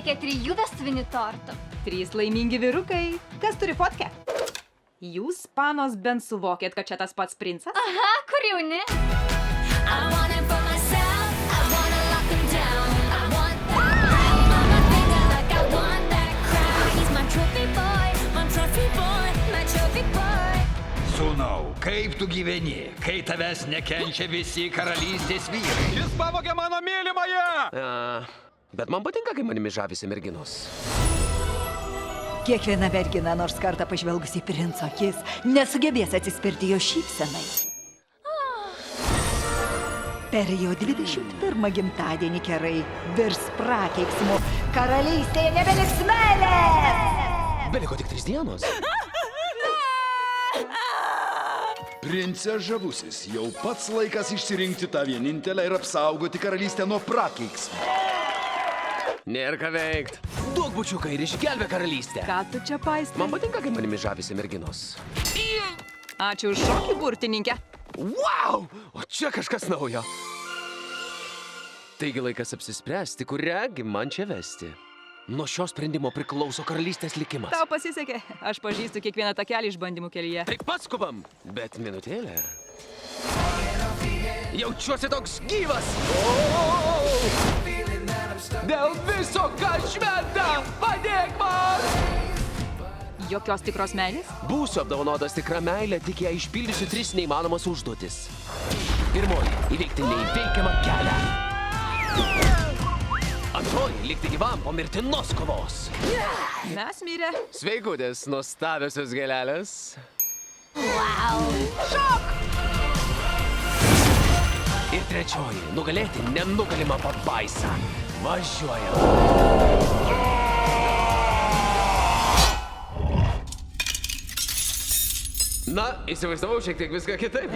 reikia 3 vestuvinių tortų. 3 laimingi vyrukai. Kas turi fotkę? Jūs, panos, bent suvokėt, kad čia tas pats princas? Aha, kur jauni? Sūnau, kaip tu gyveni, kai tavęs nekenčia visi karalystės vyrai? Jis pavogė mano mylimąją! Bet man patinka, kai manimi žavisi merginos. Kiekviena mergina, nors kartą pažvelgus į princo akis, nesugebės atsispirti jo šypsenai. Per jo 21 gimtadienį kerai virs prakeiksmu. Karalystėje nebeliks meilės! Beliko tik 3 dienos. Prince žavusis, jau pats laikas išsirinkti tą vienintelę ir apsaugoti karalystę nuo prakeiksmo. Nėra ką veikt. Duok bučiuką ir išgelbė karalystę. Ką tu čia paistai? Man patinka, kai manimi žavisi merginos. Ačiū už šokį, burtininkė. Wow! O čia kažkas naujo. Taigi laikas apsispręsti, kurią gi man čia vesti. Nuo šio sprendimo priklauso karalystės likimas. Tau pasisekė. Aš pažįstu kiekvieną takelį išbandymų kelyje. Tai pats skubam. Bet minutėlę. Jaučiuosi toks gyvas. Dėl viso, ką šventa, padėk man! Jokios tikros meilės? Būsiu apdovanotas tikrą meilę, tik ją išpildysiu 3 neįmanomas užduotis. Pirmoji – įveikti neįveikiamą kelią. Antroji – likti gyvam po mirtinos kovos. Mes mirę. Sveikutės, nuostabiosios gėlelės. Ir trečioji – nugalėti nenugalimą pabaisą. Važiuojam. Na, įsivaizdavau šiek tiek viską kitaip.